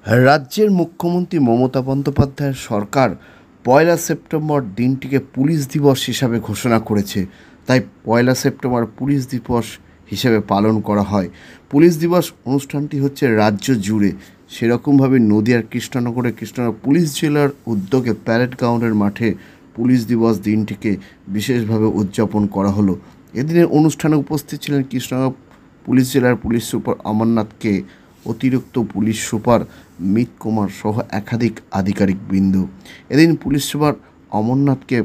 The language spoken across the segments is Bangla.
রাজ্যের মুখ্যমন্ত্রী মমতা বন্দ্যোপাধ্যায়ের সরকার ১লা সেপ্টেম্বর দিনটিকে পুলিশ দিবস হিসাবে ঘোষণা করেছে। তাই ১লা সেপ্টেম্বর পুলিশ দিবস হিসেবে পালন করা হয়। পুলিশ দিবস অনুষ্ঠানটি হচ্ছে রাজ্য জুড়ে। সেরকমভাবে নদিয়ার কৃষ্ণনগর পুলিশ জেলার উদ্যোগে প্যারেড গ্রাউন্ডের মাঠে পুলিশ দিবস দিনটিকে বিশেষভাবে উদযাপন করা হলো। এদিনের অনুষ্ঠানে উপস্থিত ছিলেন কৃষ্ণনগর পুলিশ জেলার পুলিশ সুপার অমরনাথকে, অতিরিক্ত পুলিশ সুপার মিত কুমার সহ একাধিক আধিকারিকবৃন্দ। এদিন পুলিশ সুপার অমরনাথকে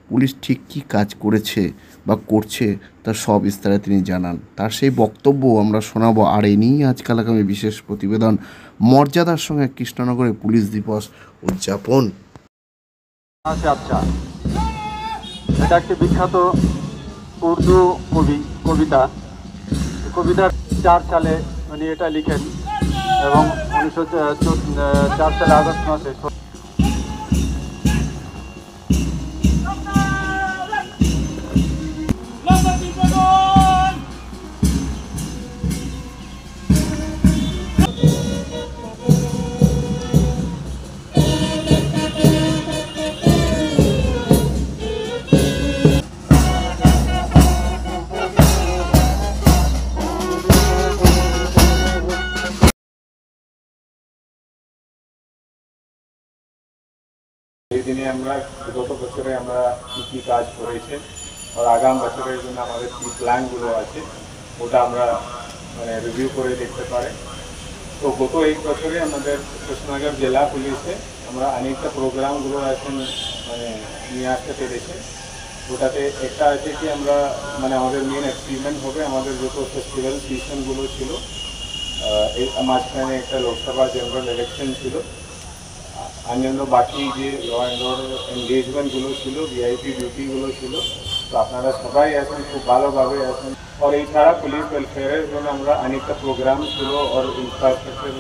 পুলিশ ঠিক কী কাজ করেছে বা করছে তার সবিস্তারে তিনি জানান। তার সেই বক্তব্য আমরা শোনাবো। আর এই নিয়েই আজকাল আগামী বিশেষ প্রতিবেদন, মর্যাদার সঙ্গে কৃষ্ণনগরে পুলিশ দিবস উদযাপন। আচ্ছা আচ্ছা, এটা একটি বিখ্যাত উর্দু কবিতা 4 সালে উনি এটা লিখেন এবং 1904 সালে আগস্ট মাসে এই দিনে আমরা গত বছরে আমরা কী কাজ করেছে আর আগাম বছরের জন্য আমাদের কী প্ল্যানগুলো আছে ওটা আমরা রিভিউ করে দেখতে পারে। তো গত এক বছরে আমাদের কৃষ্ণনগর জেলা পুলিশে আমরা অনেকটা প্রোগ্রামগুলো এখন নিয়ে আসতে পেরেছে। ওটাতে একটা আছে কি আমরা আমাদের মেন অ্যাচিভমেন্ট হবে আমাদের যত ফেস্টিভ্যাল সিজনগুলো ছিল, এই মাঝখানে একটা লোকসভা জেনারেল ইলেকশন ছিল, অন্যান্য বাকি যে ল অ্যান্ড অর্ডার এনগেজমেন্টগুলো ছিল, ভিআইপি ডিউটিগুলো ছিল। তো আপনারা সবাই এখন খুব ভালোভাবে আছেন। আর এছাড়া পুলিশ ওয়েলফেয়ারের জন্য আমরা অনেকটা প্রোগ্রাম ছিল আর ইনফ্রাস্ট্রাকচার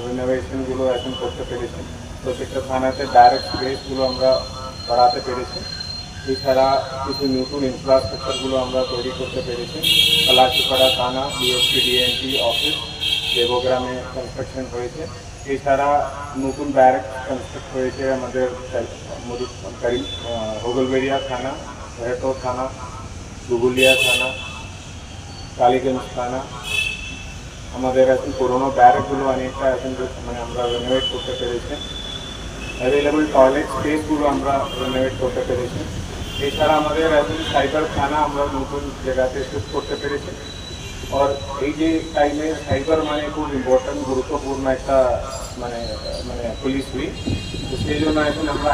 রিনোভেশনগুলো এখন করতে পেরেছি। প্রত্যেকটা থানাতে ডাইরেক্ট স্পেসগুলো আমরা বাড়াতে পেরেছি। এছাড়া কিছু নতুন ইনফ্রাস্ট্রাকচারগুলো আমরা তৈরি করতে পেরেছি। কালাচিপাড়া থানা, ডিএসপি ডিএনটি অফিস দেবগ্রামে কনস্ট্রাকশন হয়েছে। এছাড়া নতুন ব্যারেক কনস্ট্রাক্ট হয়েছে আমাদের হোগলবেড়িয়া থানা, হেটো থানা, দুগুলিয়া থানা, কালীগঞ্জ থানা। আমাদের এখন পুরোনো ব্যারেকগুলো অনেকটা এখন আমরা রেনোভেট করতে পেরেছি। অ্যাভেলেবল টয়লেট স্পেসগুলো আমরা রেনোভেট করতে পেরেছি। এছাড়া আমাদের এখন সাইবার থানা আমরা নতুন জায়গাতে শিফট করতে পেরেছি। আর এই যে টাইমে সাইবার খুব ইম্পর্টেন্ট গুরুত্বপূর্ণ একটা পুলিশ উইক। তো সেই জন্য এখন আমরা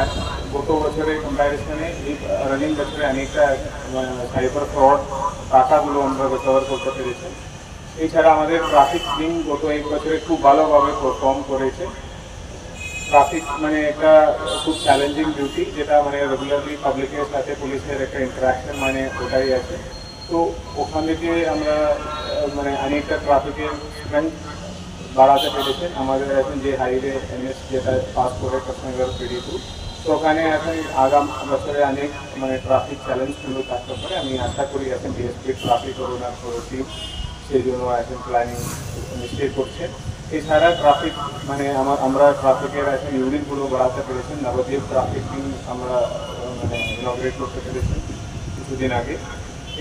গত বছরের কম্প্যারিজনে এই রানিং বছরে অনেকটা সাইবার ফ্রড টাকাগুলো আমরা রিকভার করতে পেরেছি। এছাড়া আমাদের ট্রাফিক টিম গত এক বছরে খুব ভালোভাবে পারফর্ম করেছে। ট্রাফিক একটা খুব চ্যালেঞ্জিং ডিউটি, যেটা রেগুলারলি পাবলিকের সাথে পুলিশের একটা ইন্টারাকশন ওটাই আছে। তো ওখান থেকে আমরা অনেকটা ট্রাফিকের স্ট্রেংথ বাড়াতে পেরেছে। আমাদের এখন যে হাইওয়ে এনএস যেটা পাস করে কৃষ্ণনগর পিডি2, তো ওখানে এখন আগাম বছরে অনেক ট্রাফিক চ্যালেঞ্জগুলো থাকতে পারে। আমি আশা করি এখন ডিএসপি ট্রাফিক ওনার পুরো টিম সেই জন্য এখন প্ল্যানিং নিশ্চয় করছে। এছাড়া ট্রাফিক আমরা ট্রাফিকের এখন ইউনিটগুলো বাড়াতে পেরেছি। নবদ্বীপ ট্রাফিক টিম আমরা ইনগ্রেট করতে পেরেছি কিছুদিন আগে।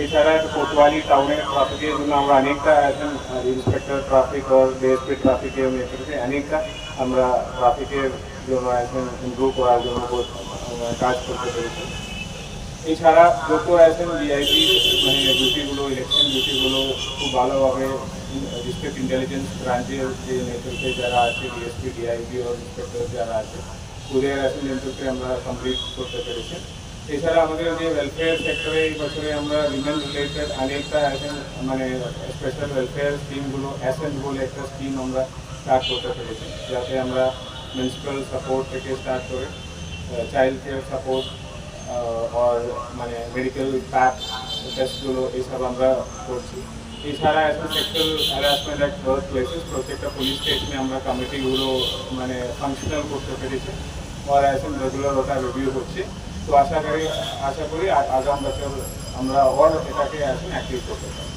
এছাড়া কোতোয়ালি টাউনের ট্রাফিকের জন্য আমরা অনেকটা এখন ইন্সপেক্টর ট্রাফিক আর ডিএসপি ট্রাফিকে অনেকটা আমরা ট্রাফিকের জন্য এখন ইমপ্রুভ করার জন্য কাজ করতে পেরেছি। এছাড়া যত এখন ভিআইপি ডিউটিগুলো, ইলেকশন ডিউটিগুলো খুব ভালোভাবে ডিস্ট্রিক্ট ইন্টেলিজেন্স ব্রাঞ্চের যে নেতৃত্বে যারা আছে, ডিএসপি ডিআইবি ও ইন্সপেক্টর যারা আছে, ওদের এখন নেতৃত্বে আমরা কমপ্লিট করতে পেরেছি। এছাড়া আমাদের যে ওয়েলফেয়ার সেক্টরে এই বছরে আমরা উইমেন রিলেটেড অনেকটা এখন স্পেশাল ওয়েলফেয়ার স্কিমগুলো অ্যাসেন্ট বলে একটা স্কিম আমরা স্টার্ট করতে পেরেছি, যাতে আমরা মিউনিসিপ্যাল সাপোর্ট থেকে স্টার্ট করে চাইল্ড কেয়ার সাপোর্ট আর মেডিকেল প্যাক টেস্টগুলো এইসব আমরা করছি। এছাড়া এখন sexual harassment at work places প্রত্যেকটা পুলিশ স্টেশনে আমরা কমিটিগুলো ফাংশনাল করতে পেরেছি আর এখন রেগুলার ওটা রিভিউ হচ্ছে। তো আশা করি আগাম বছর আমরা এটাকে এখন অ্যাক্টিভ করতে পারি।